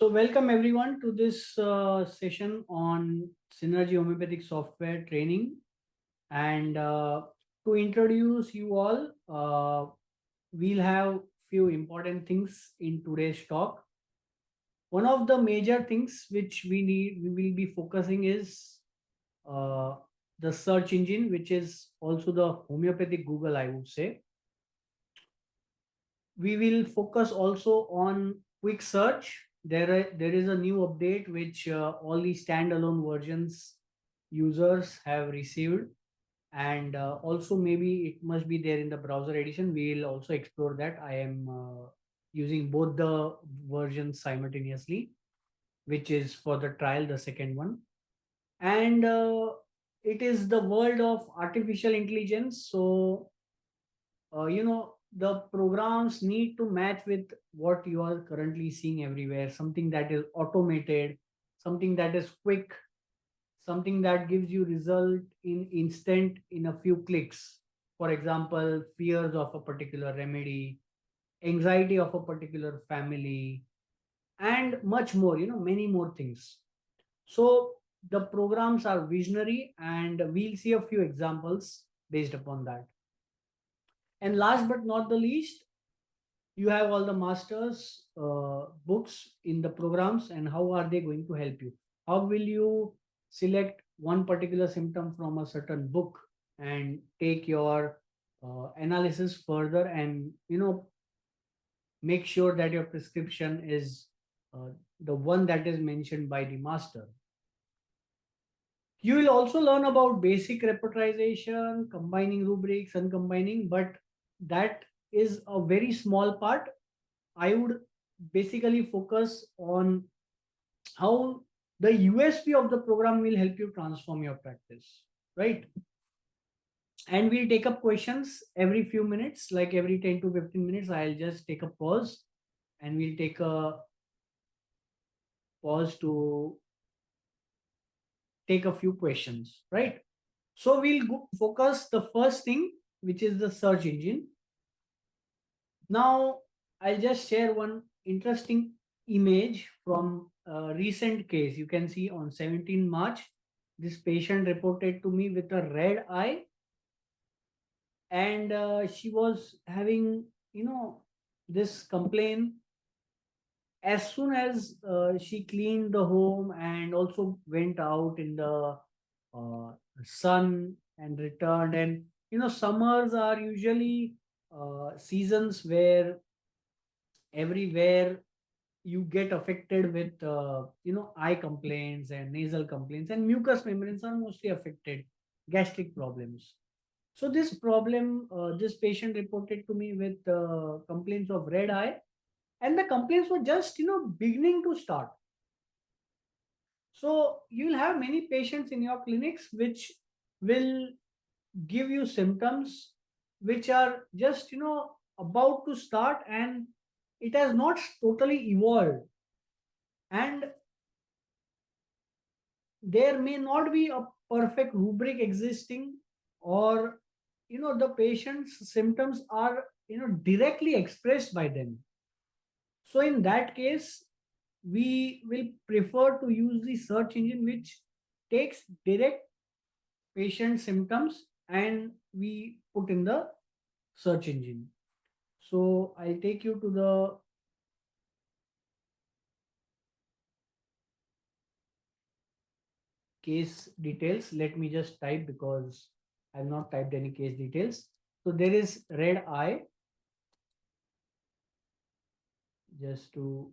So, welcome everyone to this session on Synergy Homeopathic Software Training. And to introduce you all, we'll have few important things in today's talk. One of the major things which we will be focusing is uh, the search engine, which is also the homeopathic Google, I would say. We will focus also on quick search. There is a new update which all the standalone versions users have received, and also maybe it must be there in the browser edition. We'll also explore that. I am using both the versions simultaneously, which is for the trial, the second one. And it is the world of artificial intelligence. So the programs need to match with what you are currently seeing everywhere, something that is automated, something that is quick, something that gives you result in instant in a few clicks. For example, fears of a particular remedy, anxiety of a particular family, and much more, many more things. So the programs are visionary, and we'll see a few examples based upon that. And last but not the least, you have all the masters books in the programs, and how are they going to help you? How will you select one particular symptom from a certain book and take your analysis further, and make sure that your prescription is uh, the one that is mentioned by the master. You will also learn about basic repertorization, combining rubrics and combining, but that is a very small part. I would basically focus on how the USP of the program will help you transform your practice, right? And we'll take up questions every few minutes, like every 10 to 15 minutes. I'll just take a pause, and we'll take a pause to take a few questions, right? So we'll focus the first thing, which is the search engine. Now, I'll just share one interesting image from a recent case. You can see on 17 March, this patient reported to me with a red eye, and she was having, this complaint as soon as she cleaned the home and also went out in the sun and returned. And, summers are usually seasons where everywhere you get affected with eye complaints and nasal complaints, and mucous membranes are mostly affected, gastric problems. So this patient reported to me with complaints of red eye, and the complaints were just beginning to start. So you'll have many patients in your clinics which will give you symptoms which are just about to start, and it has not totally evolved, and there may not be a perfect rubric existing, or the patient's symptoms are directly expressed by them. So in that case, we will prefer to use the search engine which takes direct patient symptoms and we put in the search engine. So I'll take you to the case details. Let me just type, because I've not typed any case details. So there is red eye, just to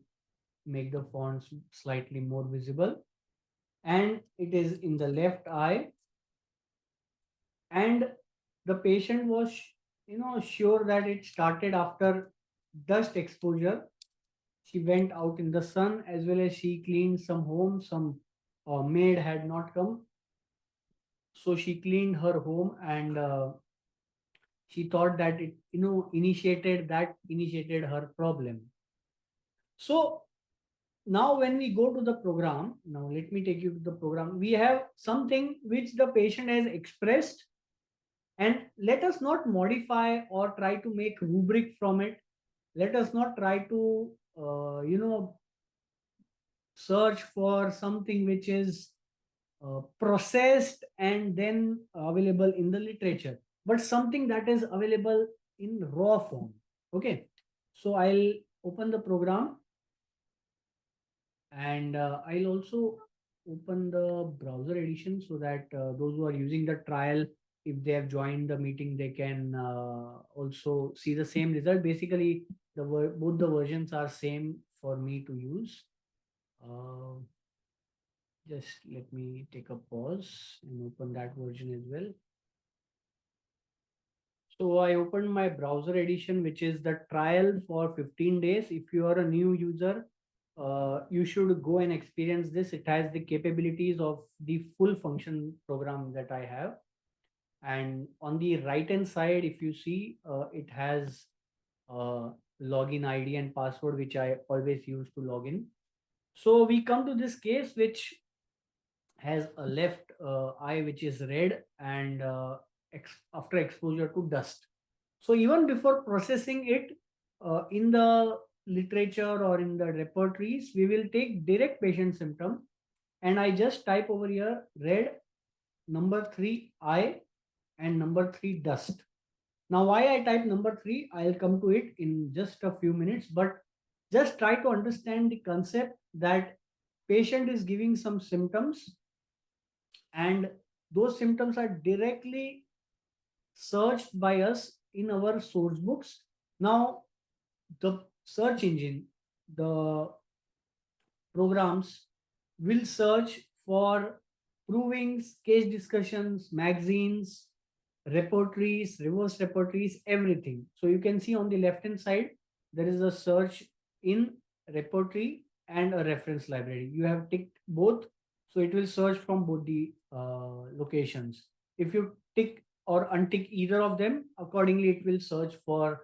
make the fonts slightly more visible, and it is in the left eye, and the patient was sure that it started after dust exposure. She went out in the sun, as well as she cleaned some home. Some maid had not come, so she cleaned her home, and she thought that it initiated her problem. So now when we go to the program, now let me take you to the program. We have something which the patient has expressed, and let us not modify or try to make rubric from it. Let us not try to search for something which is processed and then available in the literature, but something that is available in raw form. Okay, so I'll open the program, and I'll also open the browser edition so that those who are using the trial, if they have joined the meeting, they can also see the same result. Basically, both the versions are same for me to use. uh, just let me take a pause and open that version as well. So I opened my browser edition, which is the trial for 15 days. If you are a new user, you should go and experience this. It has the capabilities of the full function program that I have. And on the right hand side, if you see, it has login ID and password, which I always use to log in. So we come to this case, which has a left eye which is red, and after exposure to dust. So even before processing it in the literature or in the repertories, we will take direct patient symptom, and I just type over here red, number 3 eye, and number 3 dust. Now why I type number 3, I'll come to it in just a few minutes, but just try to understand the concept that patient is giving some symptoms, and those symptoms are directly searched by us in our source books. Now the search engine, the programs will search for provings, case discussions, magazines, repertories, reverse repertories, everything. So you can see on the left hand side, there is a search in repertory and a reference library. You have ticked both, so it will search from both the locations. If you tick or untick either of them, accordingly, it will search for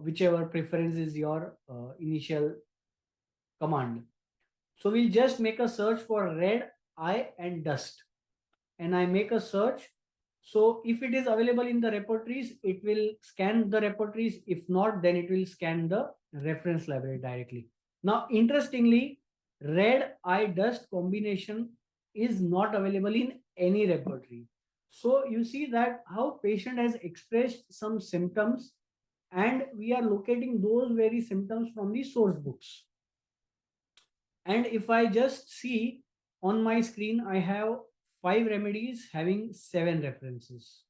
whichever preference is your initial command. So we'll just make a search for red eye and dust, and I make a search. So if it is available in the repertories, it will scan the repertories. If not, then it will scan the reference library directly. Now, interestingly, red eye dust combination is not available in any repertory. So you see that how patient has expressed some symptoms, and we are locating those very symptoms from the source books. And if I just see on my screen, I have 5 remedies having 7 references: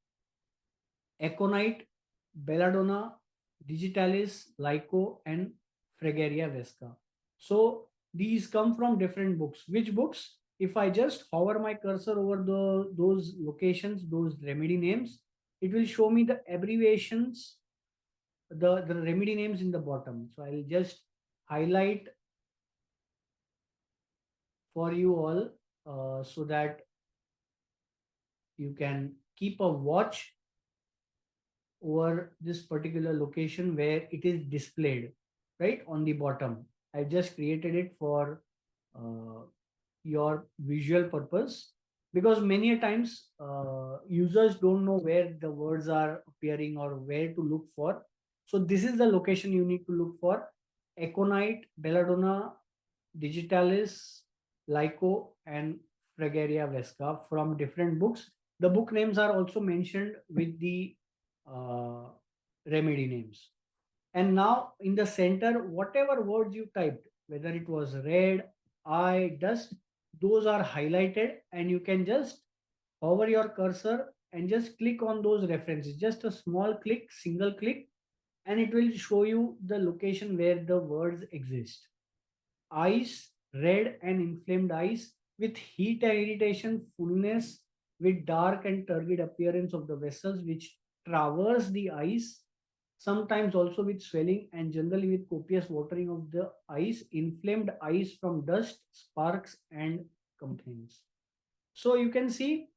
Aconite, Belladonna, Digitalis, Lyco, and Fragaria Vesca. So these come from different books. Which books? If I just hover my cursor over those locations, those remedy names, it will show me the abbreviations, the remedy names in the bottom. So I'll just highlight for you all so that you can keep a watch over this particular location where it is displayed right on the bottom. I just created it for uh, your visual purpose, because many a times users don't know where the words are appearing or where to look for. So this is the location you need to look for: Aconite, Belladonna, Digitalis, Lyco, and Fragaria Vesca from different books. The book names are also mentioned with the uh, remedy names. And now in the center, whatever words you typed, whether it was red, eye, dust, those are highlighted, and you can just hover your cursor and just click on those references. Just a small click, single click, and it will show you the location where the words exist. Eyes, red and inflamed eyes with heat and irritation, fullness, with dark and turgid appearance of the vessels which traverse the eyes, sometimes also with swelling and generally with copious watering of the eyes, inflamed eyes from dust, sparks, and complaints. So you can see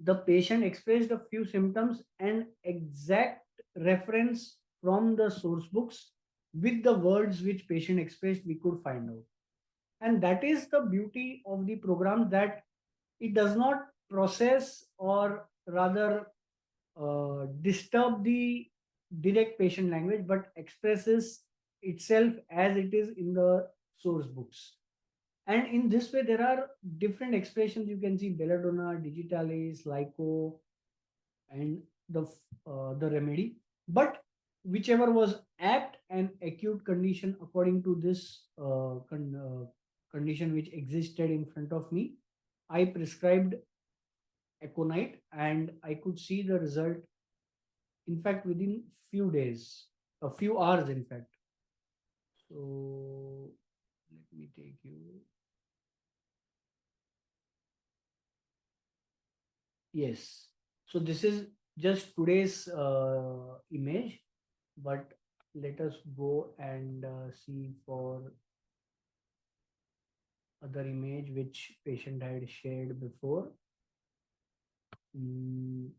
the patient expressed a few symptoms and exact reference from the source books with the words which patient expressed we could find out. And that is the beauty of the program, that it does not process or rather disturb the direct patient language, but expresses itself as it is in the source books. And in this way, there are different expressions. You can see belladonna, digitalis, lyco, and the remedy. But whichever was apt and acute condition according to this condition which existed in front of me, I prescribed aconite, and I could see the result, in fact, within few days, a few hours, in fact. So let me take you. Yes. So this is just today's image, but let us go and see for other image which patient had shared before. Mm,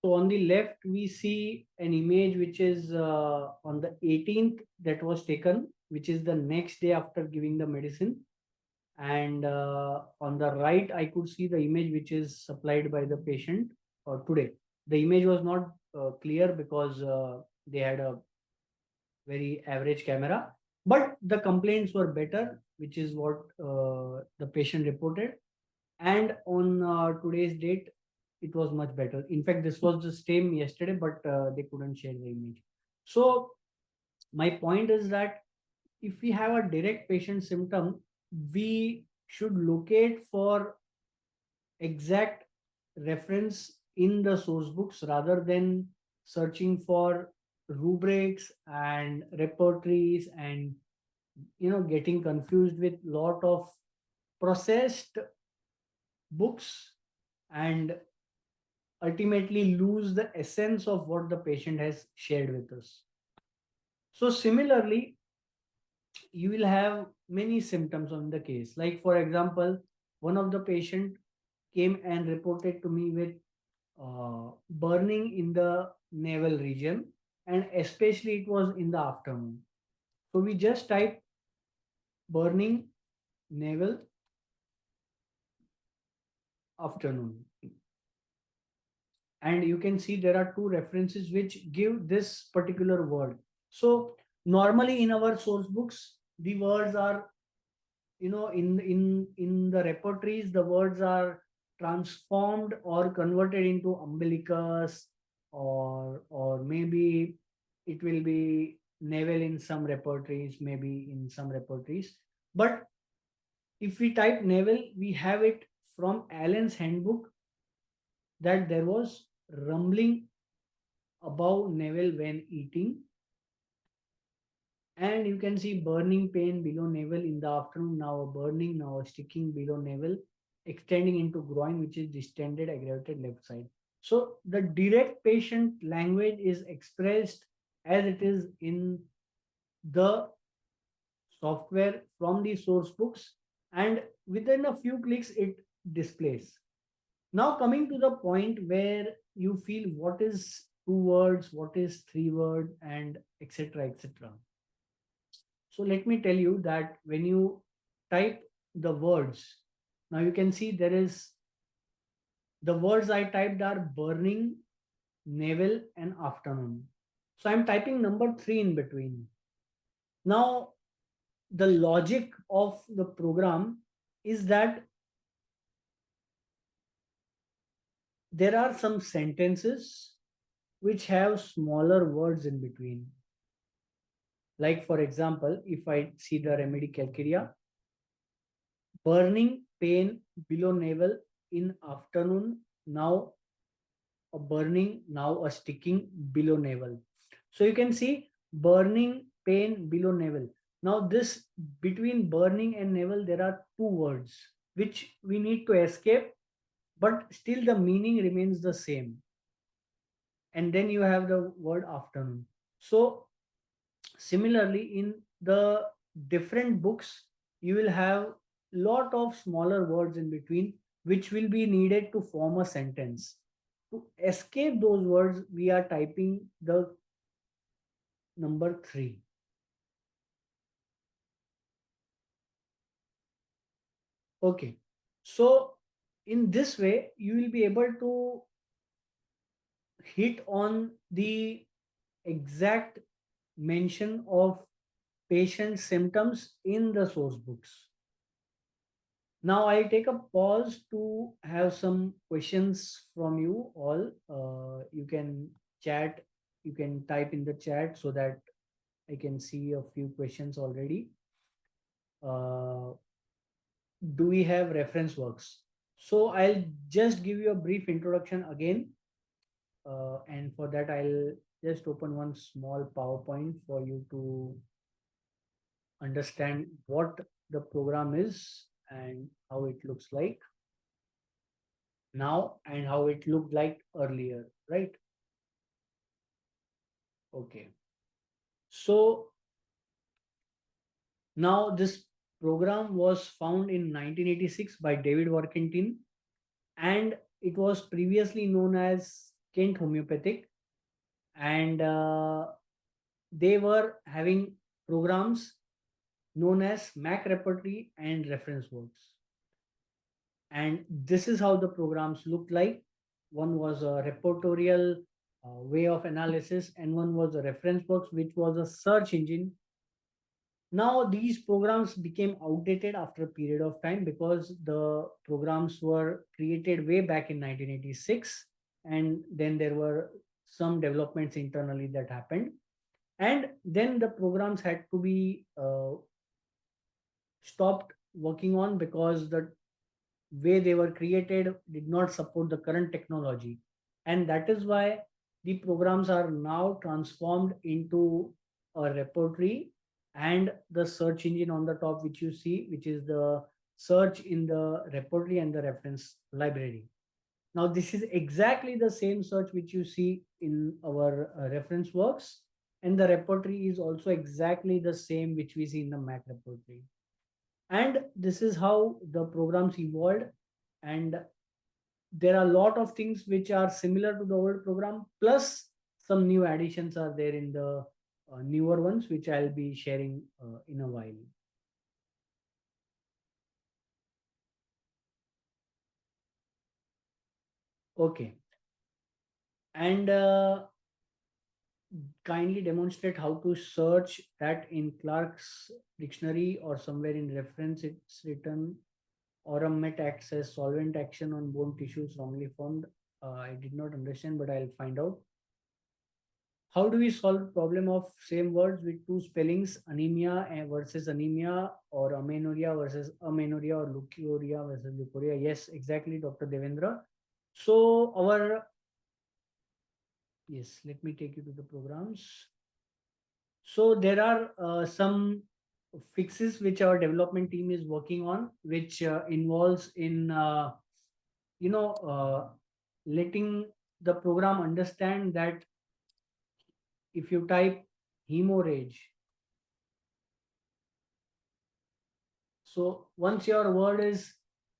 So on the left, we see an image which is on the 18th that was taken, which is the next day after giving the medicine. And on the right, I could see the image which is supplied by the patient today. The image was not clear because they had a very average camera, but the complaints were better, which is what the patient reported. And on today's date, it was much better. In fact, this was the same yesterday, but they couldn't share the image. So my point is that if we have a direct patient symptom, we should locate for exact reference in the source books rather than searching for rubrics and repertories, and getting confused with lot of processed books, and ultimately lose the essence of what the patient has shared with us. So similarly, you will have many symptoms on the case. Like for example, one of the patient came and reported to me with burning in the navel region, and especially it was in the afternoon. So we just type burning navel afternoon, and you can see there are two references which give this particular word. So normally in our source books, the words are, in the repertories, the words are transformed or converted into umbilicus, or maybe it will be navel in some repertories, maybe in some repertories. But if we type navel, we have it from Allen's handbook that there was rumbling above navel when eating, and you can see burning pain below navel in the afternoon, now a burning, now a sticking below navel, extending into groin, which is distended, aggravated left side. So the direct patient language is expressed as it is in the software from the source books, and within a few clicks it displays. Now coming to the point where you feel what is 2 words, what is 3 word, and etc etc. So let me tell you that when you type the words, now you can see there is, the words I typed are burning, navel, and afternoon. So I'm typing number 3 in between. Now the logic of the program is that there are some sentences which have smaller words in between. Like for example, if I see the remedy calcarea, burning pain below navel in afternoon, now a burning, now a sticking below navel. So you can see burning pain below navel. Now this, between burning and navel, there are 2 words which we need to escape, but still the meaning remains the same. And then you have the word afternoon. So similarly, in the different books, you will have lot of smaller words in between which will be needed to form a sentence. To escape those words, we are typing the number 3. Okay. So in this way, you will be able to hit on the exact mention of patient symptoms in the source books. Now I'll take a pause to have some questions from you all. You can chat, you can type in the chat so that I can see a few questions already. Uh, do we have reference works? So I'll just give you a brief introduction again. And for that, I'll just open one small PowerPoint for you to understand what the program is and how it looks like now and how it looked like earlier, right? Okay. So now this program was found in 1986 by David Workington, and it was previously known as Kent Homeopathic, and they were having programs known as Mac repertory and reference works. And this is how the programs looked like. One was a repertorial way of analysis, and one was a reference works, which was a search engine. Now these programs became outdated after a period of time because the programs were created way back in 1986, and then there were some developments internally that happened, and then the programs had to be stopped working on because the way they were created did not support the current technology. And that is why the programs are now transformed into a repertory and the search engine on the top, which you see, which is the search in the repertory and the reference library. Now, this is exactly the same search which you see in our reference works, and the repertory is also exactly the same which we see in the Mac repertory. And this is how the programs evolved, and there are a lot of things which are similar to the old program, plus some new additions are there in the newer ones, which I'll be sharing in a while. Okay. And kindly demonstrate how to search that in Clark's dictionary or somewhere in reference it's written. Aurum met access solvent action on bone tissues wrongly formed. I did not understand, but I'll find out. How do we solve problem of same words with two spellings, anemia versus anemia, or amenorrhea versus amenorrhea, or leukorrhea versus leukorrhea? Yes, exactly, Dr. Devendra. So our, yes, let me take you to the programs. So there are some fixes which our development team is working on, which involves in you know letting the program understand that if you type hemorrhage, so once your word is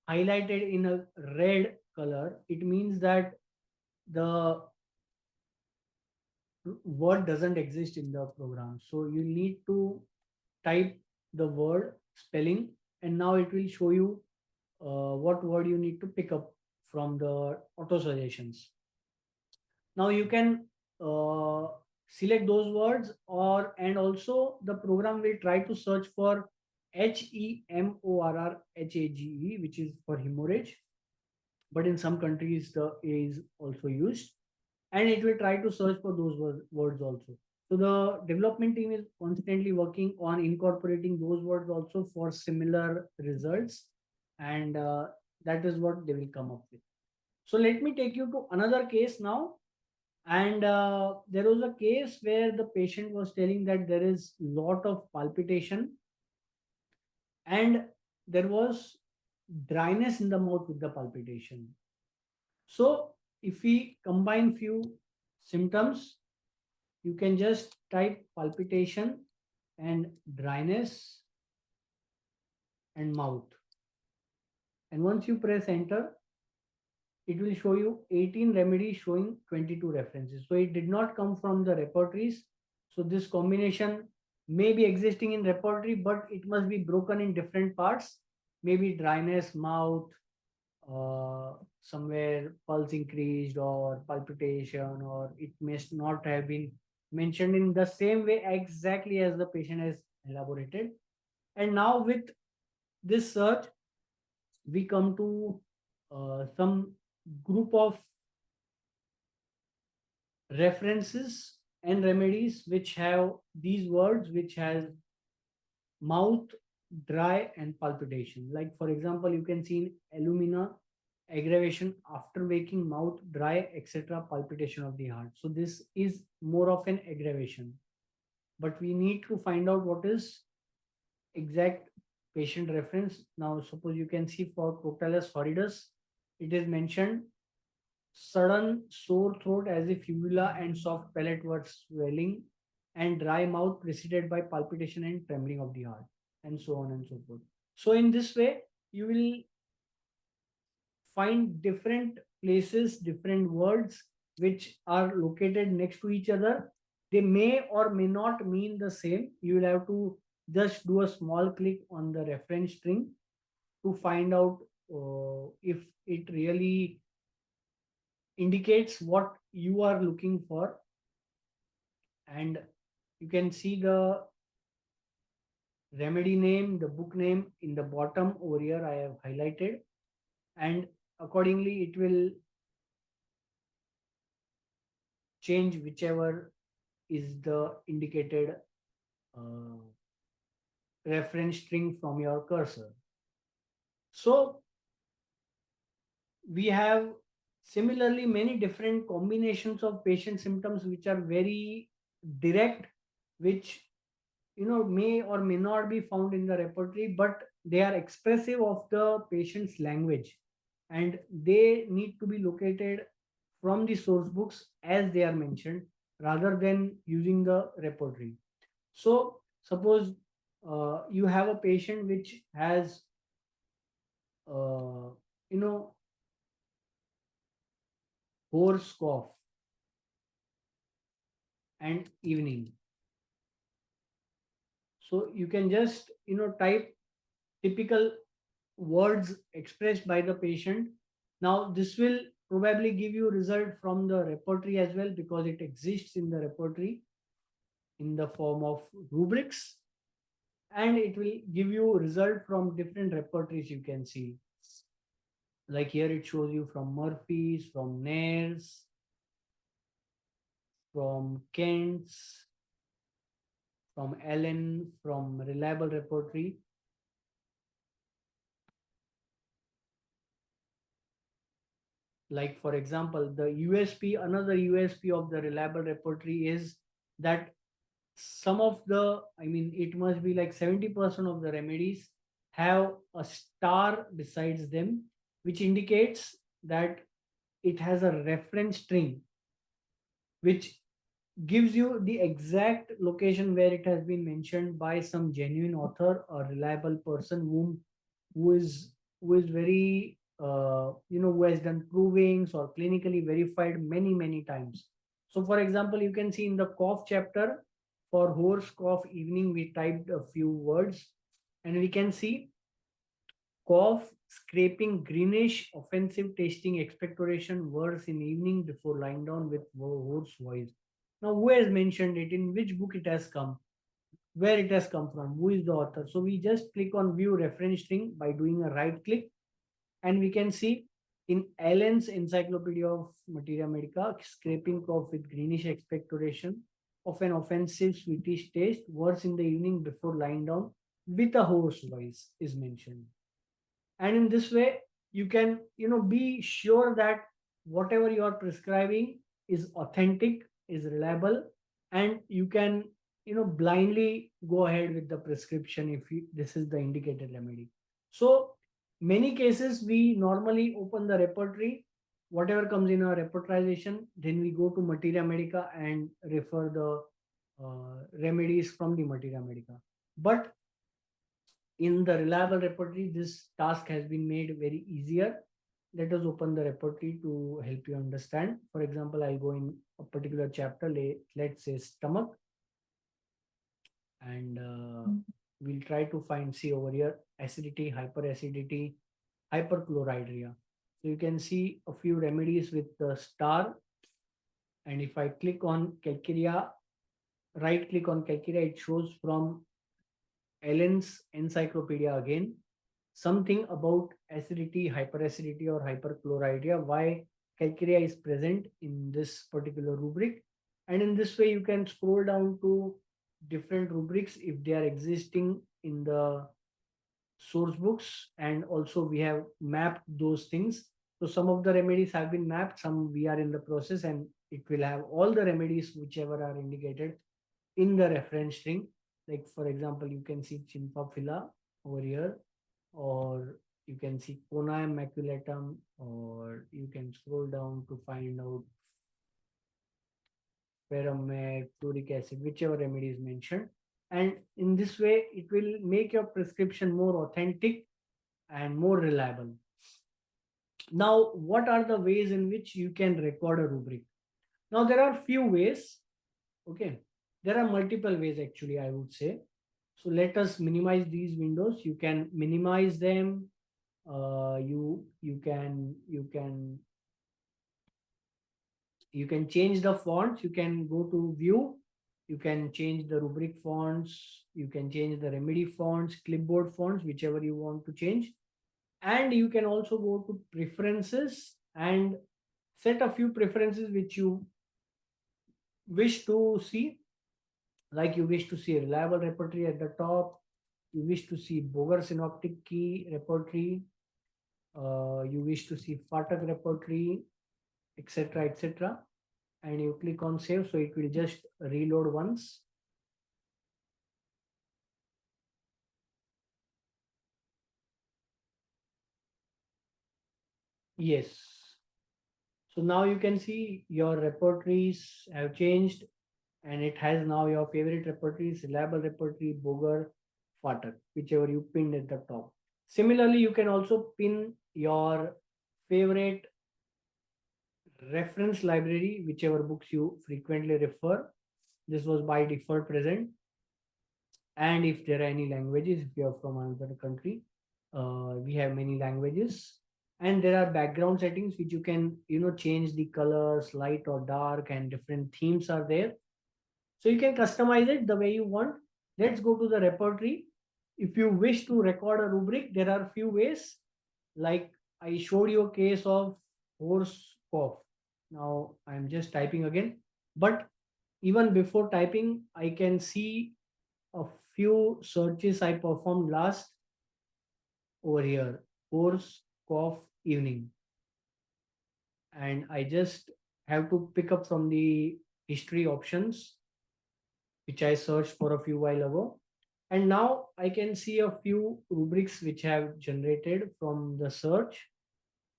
highlighted in a red color, it means that the word doesn't exist in the program. So you need to type the word spelling, and now it will show you what word you need to pick up from the auto suggestions. Now you can select those words, or and also the program will try to search for HEMORRHAGE, which is for hemorrhage, but in some countries the A is also used, and it will try to search for those words also. So the development team is constantly working on incorporating those words also for similar results, and that is what they will come up with. So let me take you to another case now. And there was a case where the patient was telling that there is lot of palpitation, and there was dryness in the mouth with the palpitation. So if we combine few symptoms, you can just type palpitation and dryness and mouth. And once you press enter, it will show you 18 remedies showing 22 references. So it did not come from the repertories. So this combination may be existing in repertory, but it must be broken in different parts. Maybe dryness, mouth, somewhere pulse increased or palpitation, or it may not have been mentioned in the same way exactly as the patient has elaborated. And now with this search, we come to some group of references and remedies which have these words, which has mouth dry and palpitation. Like for example, you can see in alumina, aggravation after waking, mouth dry, etc., palpitation of the heart. So this is more of an aggravation, but we need to find out what is exact patient reference. Now suppose you can see for Proctolus horridus, it is mentioned sudden sore throat as if uvula and soft palate were swelling, and dry mouth preceded by palpitation and trembling of the heart, and so on and so forth. So in this way, you will find different places, different words which are located next to each other. They may or may not mean the same. You will have to just do a small click on the reference string to find out if it really indicates what you are looking for. And you can see the remedy name, the book name in the bottom over here. I have highlighted, and accordingly it will change whichever is the indicated uh, reference string from your cursor. So we have similarly many different combinations of patient symptoms which are very direct, which may or may not be found in the repertory, but they are expressive of the patient's language, and they need to be located from the source books as they are mentioned rather than using the repertory. So suppose you have a patient which has uh, you know hoarse cough and evening. So you can just type typical words expressed by the patient. Now this will probably give you result from the repertory as well, because it exists in the repertory in the form of rubrics, and it will give you result from different repertories. You can see, like here it shows you from Murphy's, from Nair's, from Kent's, from Allen, from reliable repertory. Like for example, the USP, another USP of the reliable repertory is that some of the, I mean, it must be like 70% of the remedies have a star besides them, which indicates that it has a reference string which gives you the exact location where it has been mentioned by some genuine author, a reliable person who is very who has done provings or clinically verified many times. So for example, you can see in the cough chapter, for hoarse cough evening, we typed a few words, and we can see cough, scraping, greenish, offensive tasting expectoration, worse in evening before lying down with hoarse voice. Now, who has mentioned it? In which book it has come? Where it has come from? Who is the author? So we just click on view reference string by doing a right click, and we can see in Allen's Encyclopedia of Materia Medica, scraping cough with greenish expectoration of an offensive sweetish taste, worse in the evening before lying down with a hoarse voice is mentioned. And in this way, you can be sure that whatever you are prescribing is authentic, is reliable, and you can blindly go ahead with the prescription if this is the indicated remedy. So many cases we normally open the repertory, whatever comes in our repertorization, then we go to Materia Medica and refer the remedies from the Materia Medica. But in the reliable repertory, this task has been made very easier. Let us open the repertory to help you understand. For example, I'll go in a particular chapter, let's say stomach, and we'll try to find, see over here, acidity, hyperacidity, hyperchlorhydria. So you can see a few remedies with the star, and if I click on calcarea, right click on calcarea, it shows from Ellen's Encyclopedia again, something about acidity, hyperacidity, or hyperchlorhydria, why calcarea is present in this particular rubric. And in this way, you can scroll down to different rubrics if they are existing in the source books, and also we have mapped those things. So some of the remedies have been mapped, some we are in the process, and it will have all the remedies whichever are indicated in the reference string. Like for example, you can see Chimpafila over here, or you can see Conam maculatum, or you can scroll down to find out Ferromet, fluoric acid, whichever remedy is mentioned. And in this way, it will make your prescription more authentic and more reliable. Now, what are the ways in which you can record a rubric? Now, there are few ways. Okay, there are multiple ways actually, I would say. So let us minimize these windows. You can minimize them. You can change the fonts. You can go to view. You can change the rubric fonts. You can change the remedy fonts, clipboard fonts, whichever you want to change. And you can also go to preferences and set a few preferences which you wish to see. Like you wish to see a reliable repertory at the top, you wish to see Boger synoptic key repertory, you wish to see Fatak repertory, etc. etc. And you click on save, so it will just reload once. Yes. So now you can see your repertories have changed, and it has now your favorite repertories, reliable repertory, Boger, Fatak, whichever you pinned at the top. Similarly, you can also pin your favorite reference library, whichever books you frequently refer. This was by default present. And if there are any languages, if you are from another country, we have many languages. And there are background settings which you can, change the colors, light or dark, and different themes are there. So you can customize it the way you want. Let's go to the repertory. If you wish to record a rubric, there are few ways. Like I showed you a case of horse cough. Now I'm just typing again. But even before typing, I can see a few searches I performed last over here. Horse cough evening. And I just have to pick up from the history options, which I searched for a few while ago. And now I can see a few rubrics which have generated from the search,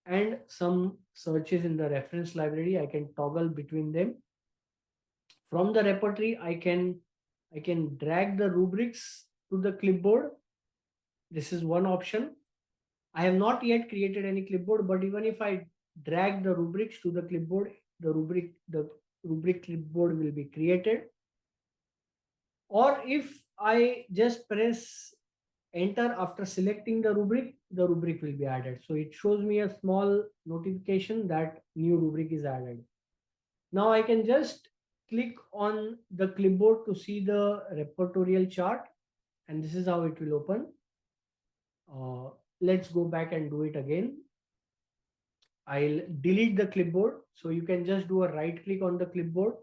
and some searches in the reference library. I can toggle between them. From the repertory, I can drag the rubrics to the clipboard. This is one option. I have not yet created any clipboard, but even if I drag the rubrics to the clipboard, the rubric clipboard will be created. Or if I just press enter after selecting the rubric will be added. So it shows me a small notification that new rubric is added. Now I can just click on the clipboard to see the repertorial chart, and this is how it will open. Let's go back and do it again. I'll delete the clipboard. So you can just do a right click on the clipboard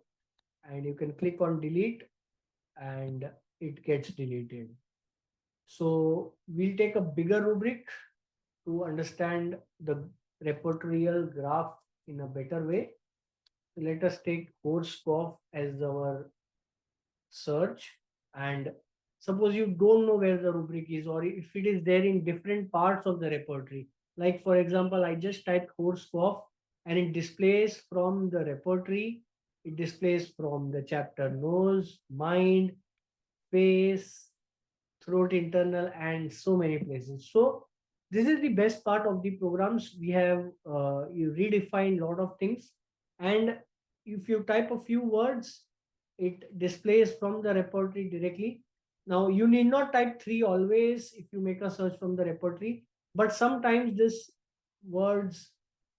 and you can click on delete, and it gets deleted. So we'll take a bigger rubric to understand the repertorial graph in a better way. Let us take horse cough as our search, and suppose you don't know where the rubric is, or if it is there in different parts of the repertory. Like for example, I just typed horse cough and it displays from the repertory, it displays from the chapter nose, mind, face, throat internal, and so many places. So this is the best part of the programs. We have you redefine a lot of things, and if you type a few words, it displays from the repertory directly. Now you need not type 3 always if you make a search from the repertory, but sometimes this words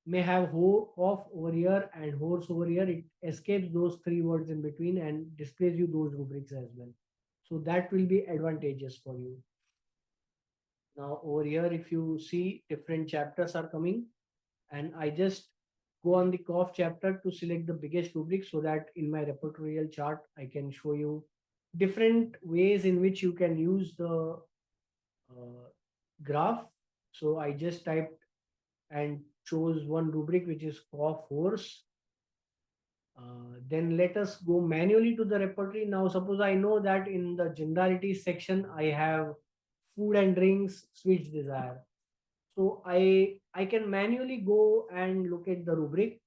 may have off over here and horse over here. It escapes those 3 words in between and displays you those rubrics as well. So that will be advantageous for you. Now over here, if you see, different chapters are coming, and I just go on the cough chapter to select the biggest rubric, so that in my repertorial chart I can show you different ways in which you can use the uh, graph. So I just typed and chose one rubric, which is cough horse. Then let us go manually to the repertory. Now, suppose I know that in the generalities section, I have food and drinks, sweets desire. So I can manually go and look at the rubric,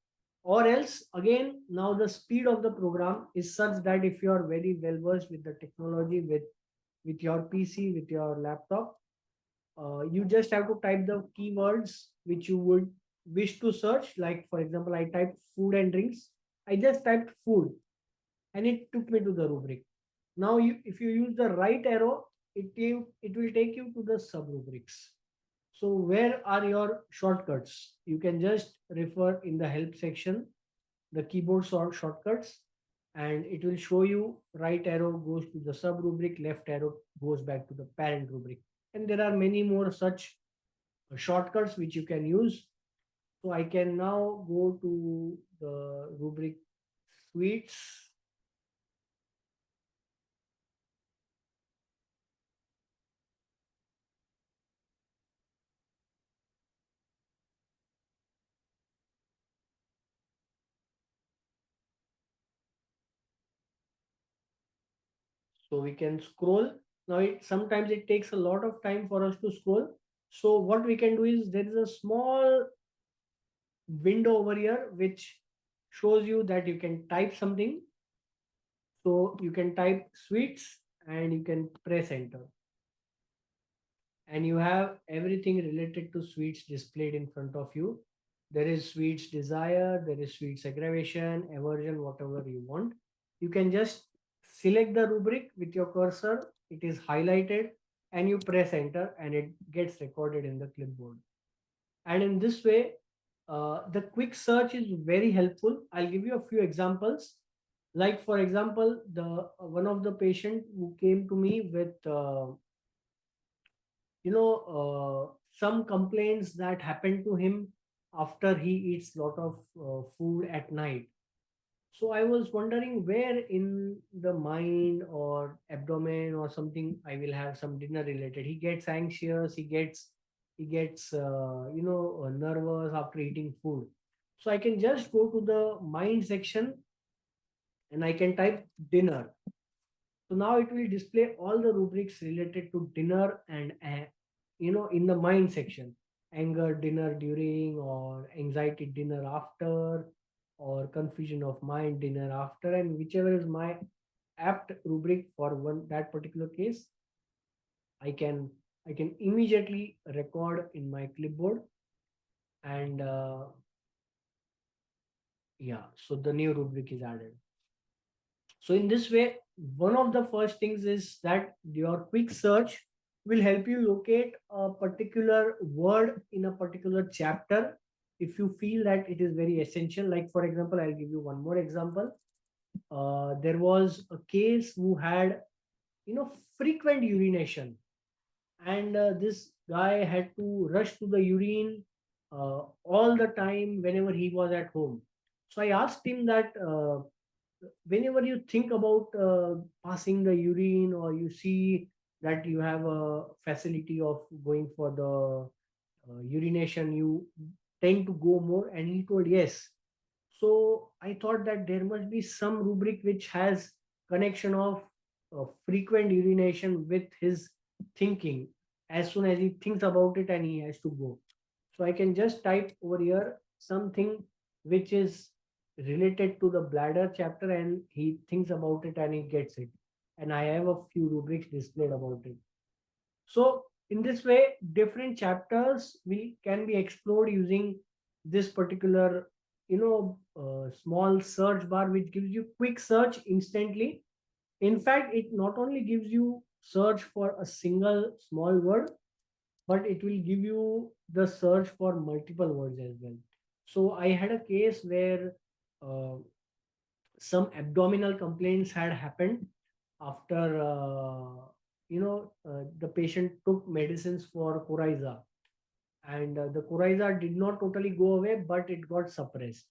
or else again, now the speed of the program is such that if you are very well versed with the technology, with your PC, with your laptop, you just have to type the keywords which you would wish to search. Like for example, I typed food and drinks. I just typed food, and it took me to the rubric. Now, if you use the right arrow, it will take you to the sub rubrics. So where are your shortcuts? You can just refer in the help section, the keyboard shortcuts, and it will show you right arrow goes to the sub rubric, left arrow goes back to the parent rubric. And there are many more such shortcuts which you can use. So I can now go to the rubric suites. So we can scroll. Now sometimes it takes a lot of time for us to scroll. So what we can do is, there is a small window over here which shows you that you can type something. So you can type sweets and you can press enter, and you have everything related to sweets displayed in front of you. There is sweets desire, there is sweets aggravation, aversion, whatever you want. You can just select the rubric with your cursor, it is highlighted, and you press enter, and it gets recorded in the clipboard. And in this way, the quick search is very helpful. I'll give you a few examples. Like for example, the one of the patient who came to me with some complaints that happen to him after he eats lot of food at night. So I was wondering where in the mind or abdomen or something I will have some dinner related. He gets anxious, he gets nervous after eating food. So I can just go to the mind section and I can type dinner. So now it will display all the rubrics related to dinner and in the mind section, anger dinner during, or anxiety dinner after, or confusion of mind dinner after, and whichever is my apt rubric for one that particular case, I can I can immediately record in my clipboard, and yeah, so the new rubric is added. So in this way, one of the first things is that your quick search will help you locate a particular word in a particular chapter if you feel that it is very essential. Like for example, I'll give you one more example. There was a case who had frequent urination, and this guy had to rush to the urine all the time whenever he was at home. So I asked him that whenever you think about passing the urine, or you see that you have a facility of going for the urination, you tend to go more, and he told yes. So I thought that there must be some rubric which has connection of frequent urination with his thinking. As soon as he thinks about it and he has to go, so I can just type over here something which is related to the bladder chapter, and he thinks about it and he gets it. And I have a few rubrics displayed about it. So in this way, different chapters we can be explored using this particular, small search bar, which gives you quick search instantly. In fact, it not only gives you search for a single small word, but it will give you the search for multiple words as well. So I had a case where uh, some abdominal complaints had happened, after the patient took medicines for coryza, and the coryza did not totally go away, but it got suppressed.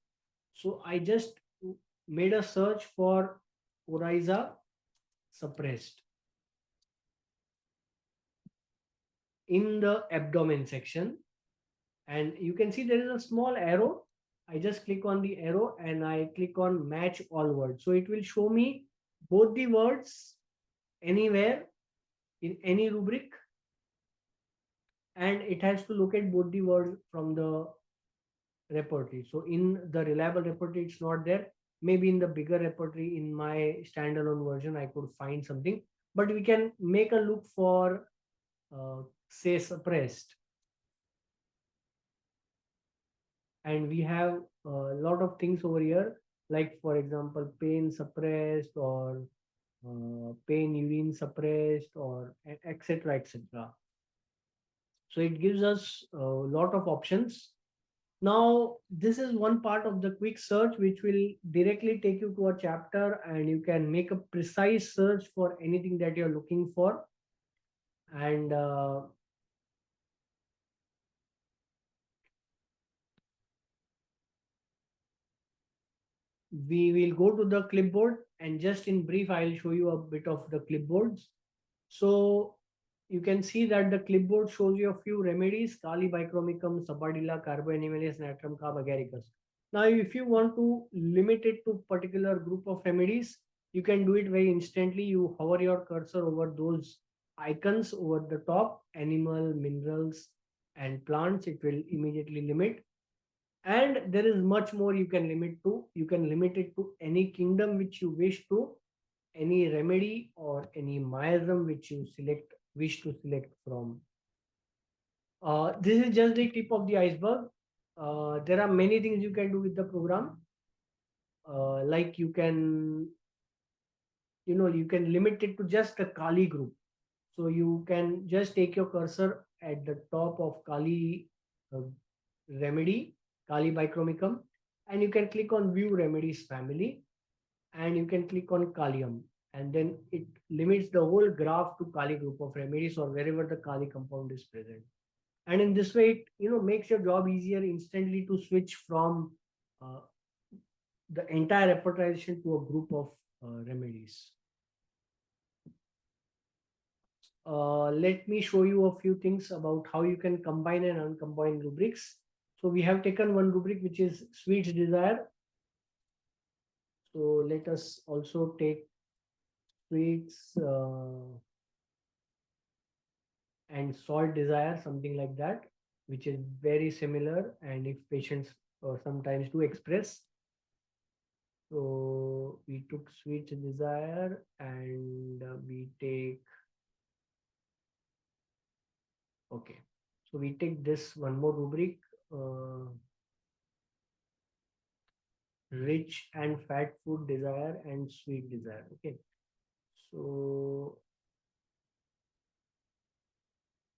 So I just made a search for coryza suppressed in the abdomen section, and you can see there is a small arrow. I just click on the arrow and I click on match all words, so it will show me both the words anywhere in any rubric, and it has to locate both the words from the repertory. So in the reliable repertory it's not there. Maybe in the bigger repertory in my standalone version I could find something, but we can make a look for say suppressed, and we have a lot of things over here, like for example pain suppressed, or pain urine suppressed, or etc etc. So it gives us a lot of options. Now this is one part of the quick search which will directly take you to a chapter, and you can make a precise search for anything that you're looking for. And we will go to the clipboard, and just in brief I'll show you a bit of the clipboards. So you can see that the clipboard shows you a few remedies: Kali bichromicum, Sabadilla, Carboanimelis, Natrum, Carb agaricus. Now if you want to limit it to particular group of remedies, you can do it very instantly. You hover your cursor over those icons over the top: animal, minerals, and plants. It will immediately limit. And there is much more you can limit to. You can limit it to any kingdom which you wish to, any remedy or any miasm which you wish to select from. This is just the tip of the iceberg. There are many things you can do with the program. Like you can limit it to just a Kali group. So you can just take your cursor at the top of Kali uh, remedy, Kali bichromicum, and you can click on view remedies family, and you can click on Kalium, and then it limits the whole graph to Kali group of remedies, or wherever the Kali compound is present. And in this way, it makes your job easier instantly to switch from uh, the entire repertorization to a group of remedies. Let me show you a few things about how you can combine and uncombine rubrics. So we have taken one rubric which is sweets desire. So let us also take sweets and salt desire, something like that, which is very similar, and if patients sometimes do express. So we took sweet desire, and we take, okay, so we take this one more rubric, uh, rich and fat food desire and sweet desire. Okay, so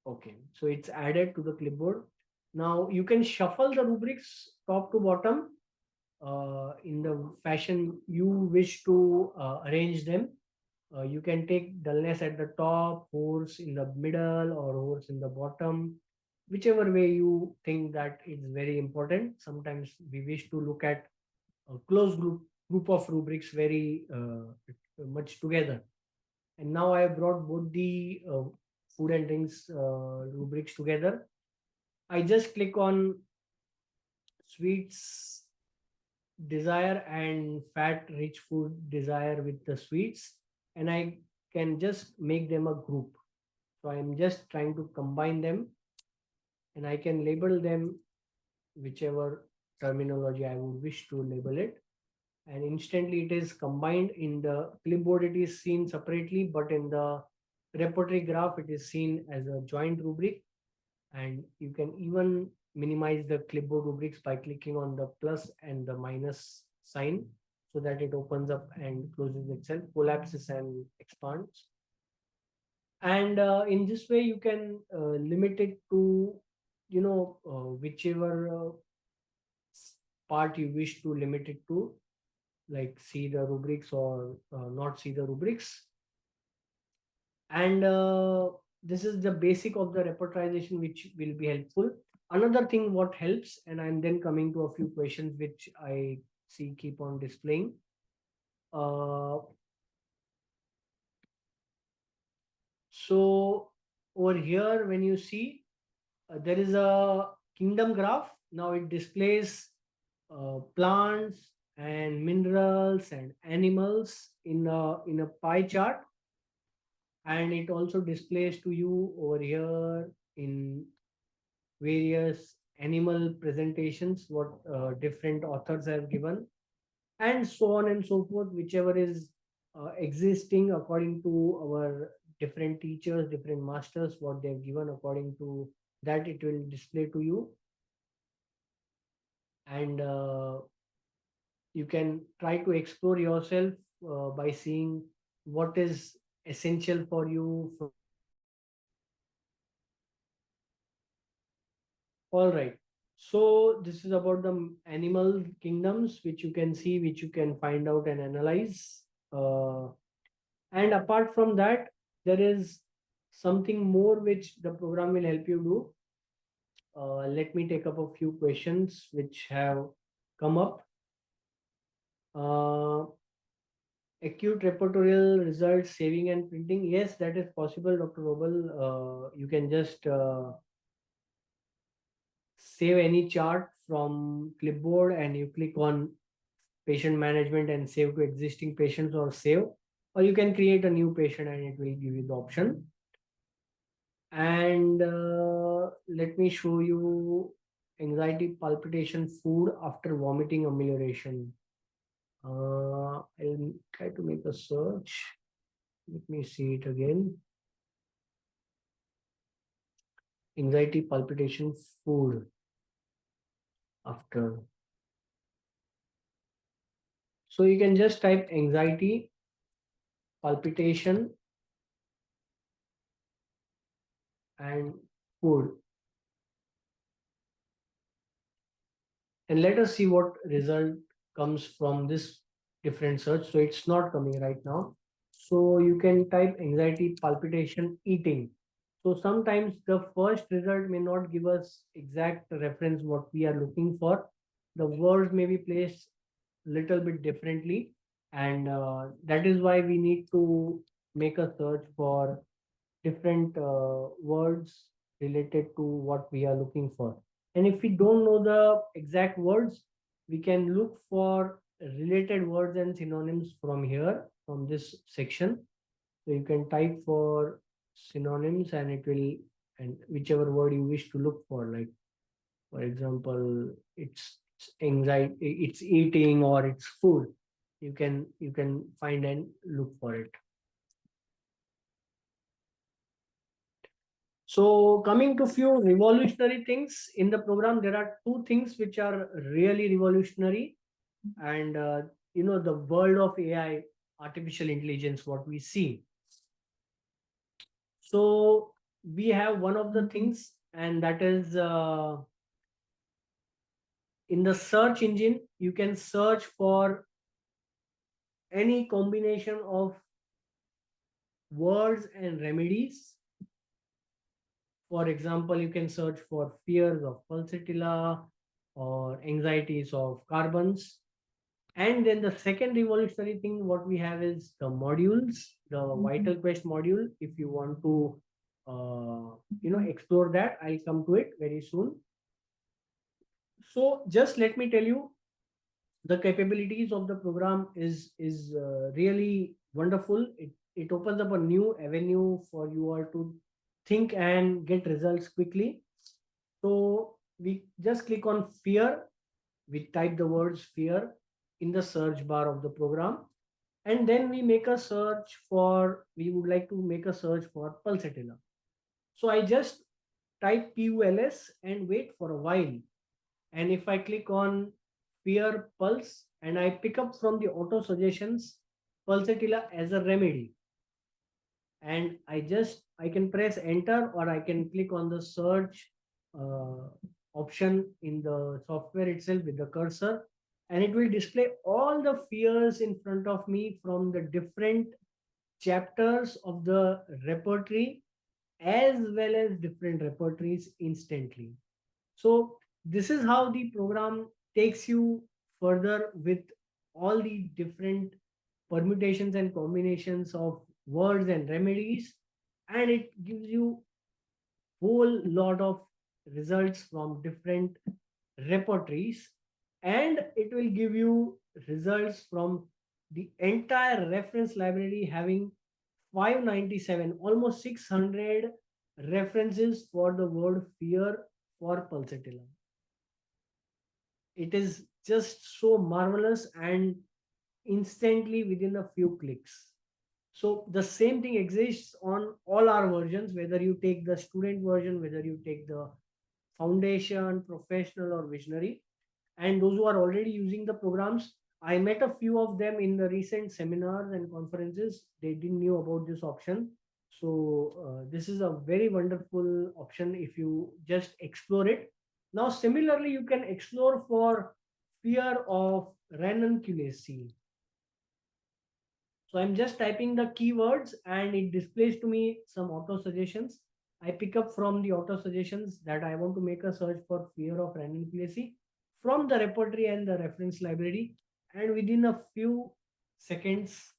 okay, so it's added to the clipboard. Now you can shuffle the rubrics top to bottom in the fashion you wish to arrange them. You can take dullness at the top, horse in the middle, or horse in the bottom, whichever way you think that is very important. Sometimes we wish to look at a close group of rubrics very much together. And now I have brought both the food and drinks rubrics together. I just click on sweets desire and fat rich food desire with the sweets, and I can just make them a group. So I'm just trying to combine them, and I can label them whichever terminology I would wish to label it, and instantly it is combined. In the clipboard it is seen separately, but in the repertory graph it is seen as a joint rubric. And you can even minimize the clipboard rubrics by clicking on the plus and the minus sign, so that it opens up and closes itself, collapses and expands. And in this way you can limit it to whichever part you wish to limit it to, like see the rubrics or not see the rubrics. And this is the basic of the repertorization which will be helpful. Another thing what helps, and I'm then coming to a few questions which I see keep on displaying. uh, so over here when you see, there is a kingdom graph. Now it displays plants and minerals and animals in a pie chart, and it also displays to you over here in various animal presentations what different authors have given, and so on and so forth, whichever is existing according to our different teachers, different masters, what they've given, according to that it will display to you. And you can try to explore yourself by seeing what is essential for you. All right. So this is about the animal kingdoms, which you can see, which you can find out and analyze. Uh, and apart from that, there is something more which the program will help you do. Let me take up a few questions which have come up. Uh, Acute repertorial results saving and printing. Yes, that is possible, Dr. Robel. You can just save any chart from Clipboard and you click on patient management and save to existing patients, or you can create a new patient and it will give you the option. And let me show you anxiety, palpitation, food after vomiting amelioration. I'll try to make a search. Let me see it again. Anxiety, palpitation, food after. So you can just type anxiety, palpitation, and food. And let us see what result comes from this different search. So it's not coming right now. So you can type anxiety, palpitation, eating. So sometimes the first result may not give us exact reference what we are looking for. The words may be placed little bit differently, and that is why we need to make a search for different words related to what we are looking for. And if we don't know the exact words, we can look for related words and synonyms from here, from this section. So you can type for synonyms and it will, and whichever word you wish to look for, like for example, it's anxiety, it's eating, or it's food. You can find and look for it. So coming to few revolutionary things in the program, there are two things which are really revolutionary, and the world of AI, artificial intelligence, what we see. So we have one of the things, and that is in the search engine. You can search for any combination of words and remedies. For example, you can search for fears of pulsatilla or anxieties of carbons. And then the second revolutionary thing what we have is the modules, the Vital Quest module. If you want to, explore that, I'll come to it very soon. So just let me tell you, the capabilities of the program is really wonderful. It opens up a new avenue for you all to think and get results quickly. So we just click on fear. We type the words fear in the search bar of the program, and then we make a search for, we would like to make a search for pulsatilla. So I just type PULS and wait for a while. And if I click on fear pulse and I pick up from the auto suggestions pulsatilla as a remedy, and I can press enter, or I can click on the search uh, option in the software itself with the cursor, and it will display all the fears in front of me from the different chapters of the repertory as well as different repertories instantly. So this is how the program takes you further with all the different permutations and combinations of words and remedies, and it gives you whole lot of results from different repertories, and it will give you results from the entire reference library having 597, almost 600 references for the word fear for pulsatilla. It is just so marvelous and instantly within a few clicks. So the same thing exists on all our versions, whether you take the student version, whether you take the foundation, professional, or visionary. And those who are already using the programs, I met a few of them in the recent seminars and conferences. They didn't knew about this option. So this is a very wonderful option if you just explore it. Now, similarly, you can explore for fear of ranunculacy. So I'm just typing the keywords and it displays to me some auto suggestions. I pick up from the auto suggestions that I want to make a search for fear of ranunculacy from the repertory and the reference library. And within a few seconds,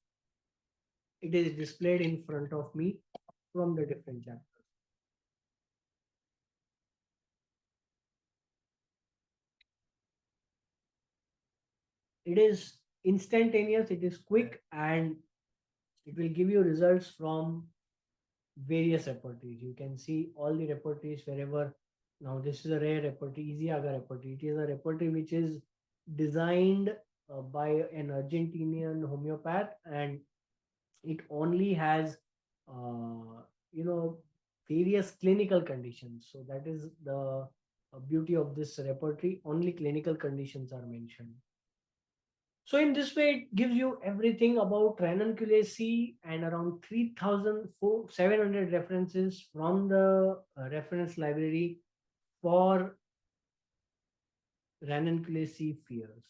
it is displayed in front of me from the different chapters. It is instantaneous, it is quick, and it will give you results from various repertories. You can see all the repertories wherever. Now, this is a rare repertory, Easy Aga repertory. It is a repertory which is designed by an Argentinian homeopath, and it only has, uh, you know, various clinical conditions. So that is the beauty of this repertory. Only clinical conditions are mentioned. So in this way, it gives you everything about ranunculacy and around 3,700 references from the reference library for ranunculacy fears.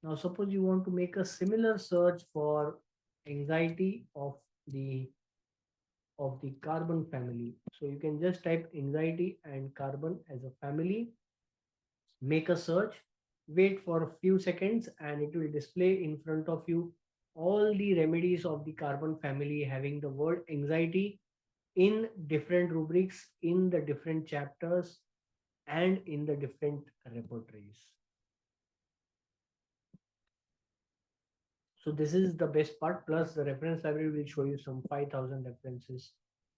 Now, suppose you want to make a similar search for anxiety of the carbon family. So you can just type anxiety and carbon as a family, make a search, wait for a few seconds, and it will display in front of you all the remedies of the carbon family having the word anxiety in different rubrics, in the different chapters, and in the different repertories. So this is the best part. Plus the reference library will show you some 5,000 references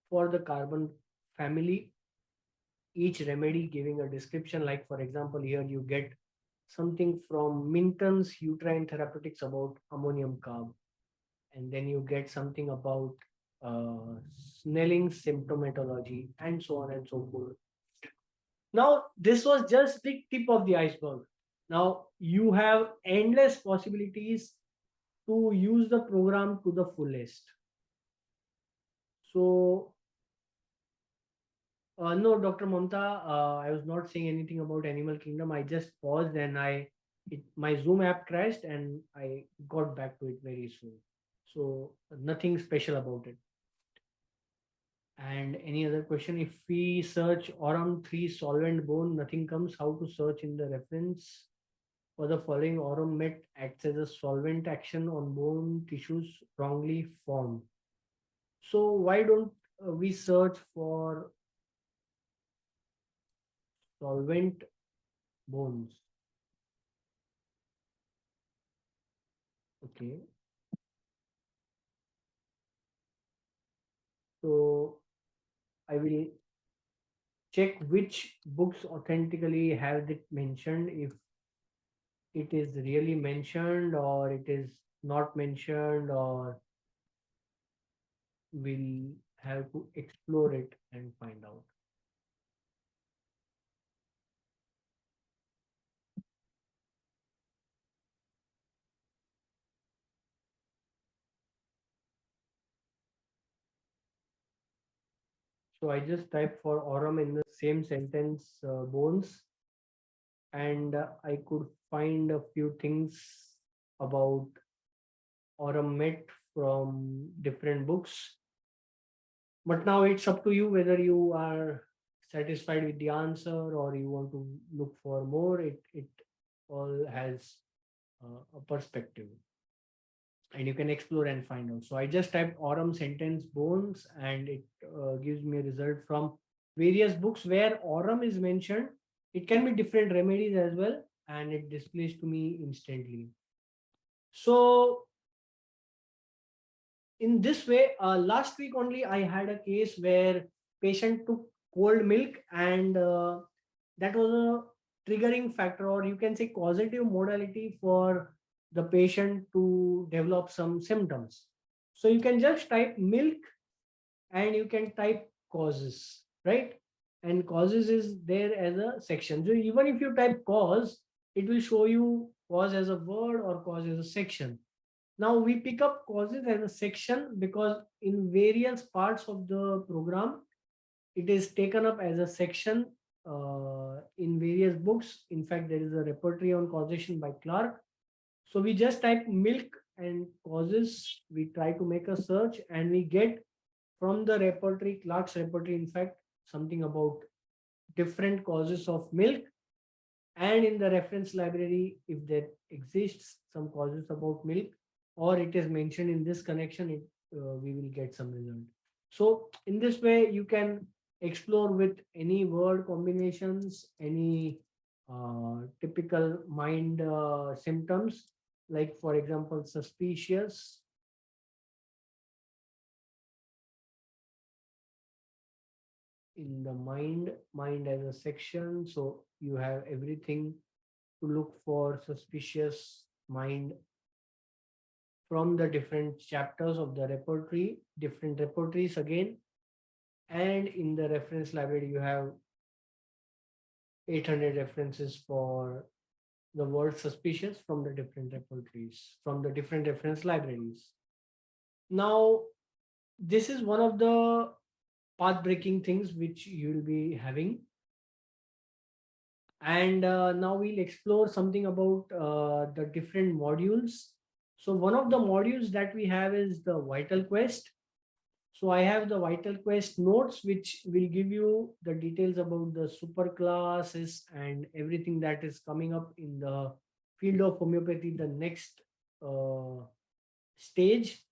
for the carbon family, each remedy giving a description. Like for example, here you get something from Minton's uterine therapeutics about ammonium carb, and then you get something about Snelling's symptomatology, and so on and so forth. Now, this was just the tip of the iceberg. Now, you have endless possibilities to use the program to the fullest. So, no, Dr. Mamta, I was not saying anything about Animal Kingdom. I just paused and my Zoom app crashed and I got back to it very soon. So nothing special about it. And any other question? If we search Aurum 3 solvent bone, nothing comes. How to search in the reference? For the following, Aurum met acts as a solvent action on bone tissues wrongly formed. So why don't we search for solvent bones? Okay. So I will check which books authentically have it mentioned, if it is really mentioned or it is not mentioned, or we'll have to explore it and find out. So I just typed for aurum in the same sentence, bones, and I could find a few things about aurum met from different books. But now it's up to you whether you are satisfied with the answer or you want to look for more. It all has a perspective, and you can explore and find out. So I just typed aurum sentence bones, and it gives me a result from various books where aurum is mentioned. It can be different remedies as well, and it displays to me instantly. So in this way, last week only I had a case where patient took cold milk, and that was a triggering factor, or you can say causative modality for the patient to develop some symptoms. So you can just type milk and you can type causes, right? And causes is there as a section. So even if you type cause, it will show you cause as a word or cause as a section. Now we pick up causes as a section because in various parts of the program, it is taken up as a section in various books. In fact, there is a repertory on causation by Clark. So we just type milk and causes. We try to make a search and we get from the repertory, Clark's repertory, in fact, something about different causes of milk. And in the reference library, if there exists some causes about milk, or it is mentioned in this connection, we will get some result. So in this way, you can explore with any word combinations, any typical mind symptoms, like for example, suspicious, in the mind as a section. So you have everything to look for suspicious mind from the different chapters of the repertory, different repertories again. And in the reference library, you have 800 references for the word suspicious from the different repertories, from the different reference libraries. Now, this is one of the path breaking things which you'll be having. And now we'll explore something about the different modules. So one of the modules that we have is the Vital Quest. So I have the Vital Quest notes, which will give you the details about the super classes and everything that is coming up in the field of homeopathy, the next stage,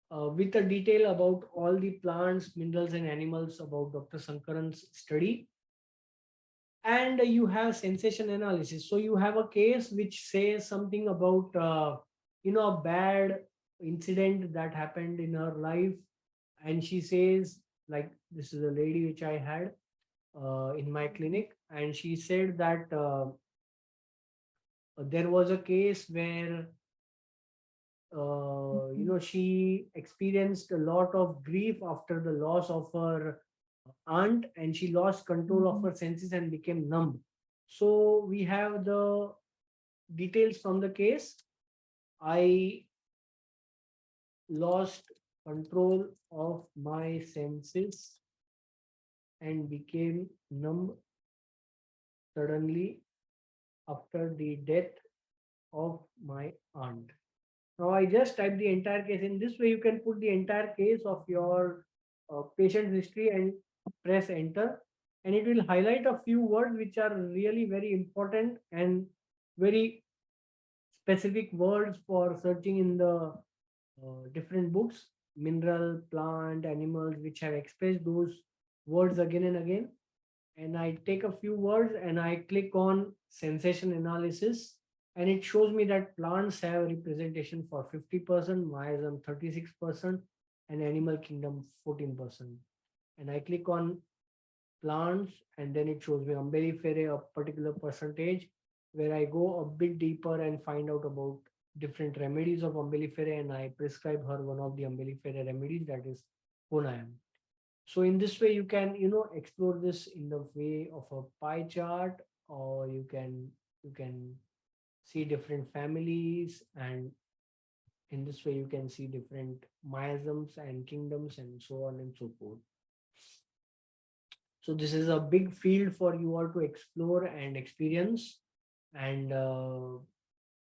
with a detail about all the plants, minerals, and animals about Dr. Sankaran's study. And you have sensation analysis. So you have a case which says something about a bad incident that happened in her life, and she says, like, this is a lady which I had in my clinic, and she said that there was a case where she experienced a lot of grief after the loss of her aunt, and she lost control of her senses and became numb. So we have the details from the case. I lost control of my senses and became numb suddenly after the death of my aunt. Now I just type the entire case. In this way, you can put the entire case of your patient history and press enter, and it will highlight a few words which are really very important and very specific words for searching in the different books, mineral, plant, animals, which have expressed those words again and again. And I take a few words and I click on sensation analysis, and it shows me that plants have representation for 50%, miasm 36%, and animal kingdom 14%. And I click on plants, and then it shows me umbelliferae a particular percentage, where I go a bit deeper and find out about different remedies of umbelliferae, and I prescribe her one of the umbelliferae remedies, that is Konayam. So in this way, you can explore this in the way of a pie chart, or you can see different families, and in this way you can see different miasms and kingdoms and so on and so forth. So this is a big field for you all to explore and experience, and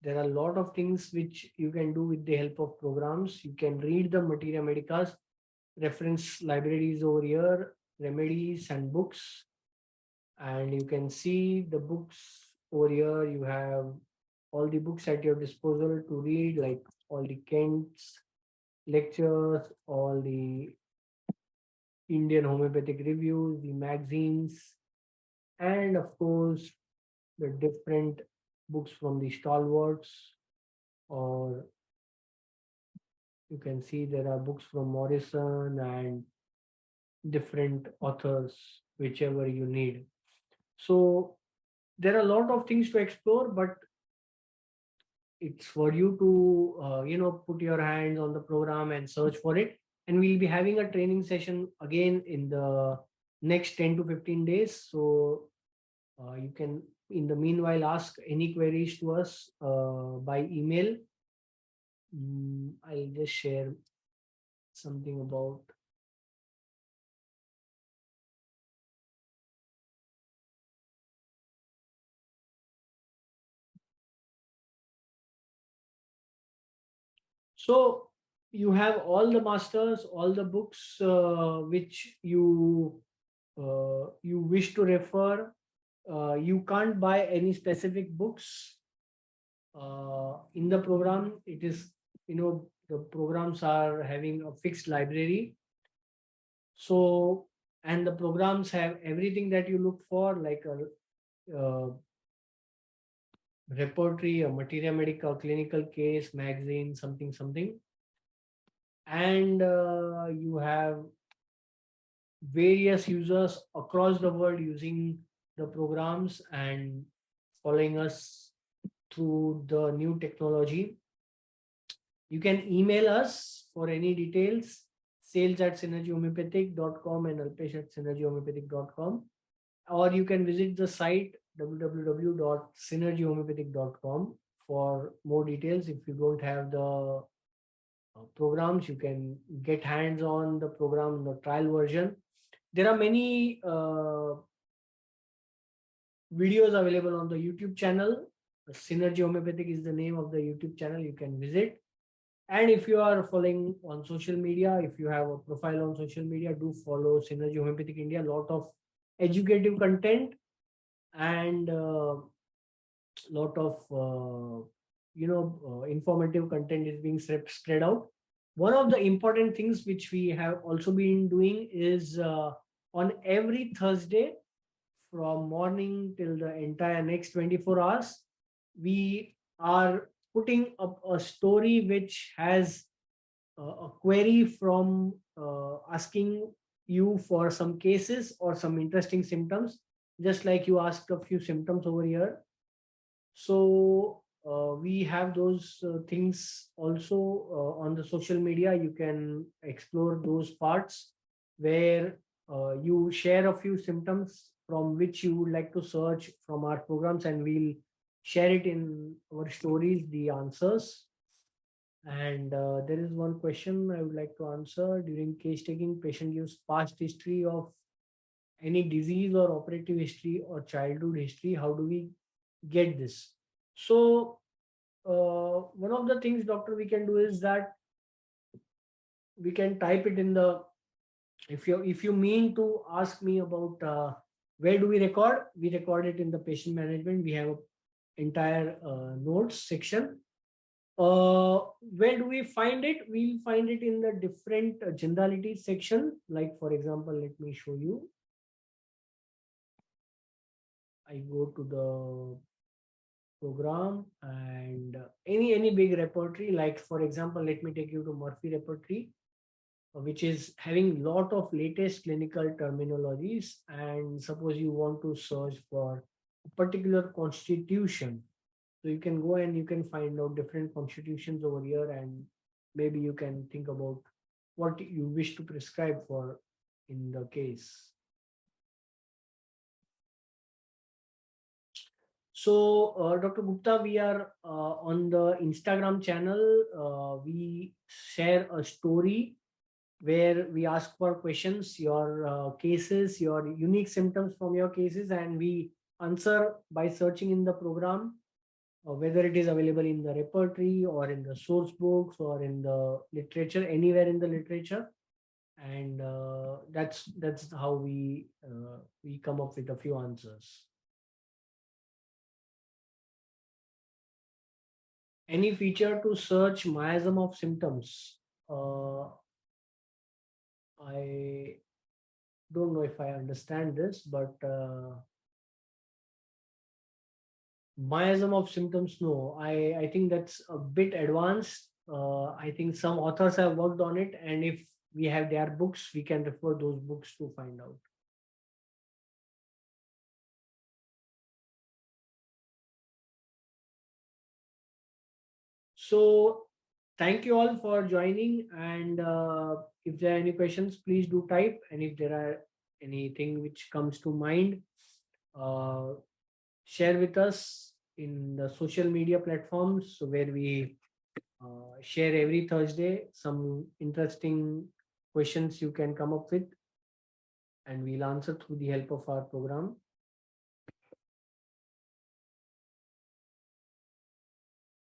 There are a lot of things which you can do with the help of programs. You can read the Materia Medica's reference libraries over here, remedies and books, and you can see the books over here. You have all the books at your disposal to read, like all the Kent's lectures, all the Indian homeopathic reviews, the magazines, and of course the different books from the stalwarts, or you can see there are books from Morrison and different authors, whichever you need. So there are a lot of things to explore, but it's for you to put your hands on the program and search for it. And we'll be having a training session again in the next 10 to 15 days. So you can in the meanwhile ask any queries to us by email. I'll just share something about. So you have all the masters, all the books which you wish to refer. You can't buy any specific books in the program. It is, the programs are having a fixed library. So, and the programs have everything that you look for, like a repertory, a materia medica, clinical case, magazine, something, something. And you have various users across the world using the programs and following us through the new technology. You can email us for any details, sales at synergyhomeopathic.com and alpesh at synergyhomeopathic.com, or you can visit the site www.synergyhomeopathic.com for more details. If you don't have the programs, you can get hands on the program, the trial version. There are many videos available on the YouTube channel. Synergy Homeopathic is the name of the YouTube channel. You can visit. And if you are following on social media, if you have a profile on social media, do follow Synergy Homeopathic India. A lot of educative content and lot of informative content is being spread out. One of the important things which we have also been doing is on every Thursday from morning till the entire next 24 hours, we are putting up a story which has a query from asking you for some cases or some interesting symptoms, just like you asked a few symptoms over here. So we have those things also on the social media. You can explore those parts where you share a few symptoms from which you would like to search from our programs, and we'll share it in our stories, the answers. And there is one question I would like to answer. During case taking, patient gives past history of any disease or operative history or childhood history. How do we get this? So one of the things, doctor, we can do is that we can type it in the, if you mean to ask me about where do we record it in the patient management. We have a entire notes section. Where do we find it? We'll find it in the different generalities section. Like for example, let me show you. I go to the program and any big repertory, like for example, let me take you to Murphy repertory, which is having lot of latest clinical terminologies. And suppose you want to search for a particular constitution, so you can go and you can find out different constitutions over here, and maybe you can think about what you wish to prescribe for in the case. So, Dr. Gupta, we are on the Instagram channel. We share a story where we ask for questions, your cases, your unique symptoms from your cases, and we answer by searching in the program. whether it is available in the repertory or in the source books or in the literature, anywhere in the literature. And that's how we come up with a few answers. Any feature to search miasm of symptoms? I don't know if I understand this, but miasm of symptoms, no. I think that's a bit advanced. I think some authors have worked on it, and if we have their books, we can refer those books to find out. So thank you all for joining, and if there are any questions, please do type, and if there are anything which comes to mind, uh, share with us in the social media platforms where we share every Thursday some interesting questions you can come up with, and we'll answer through the help of our program.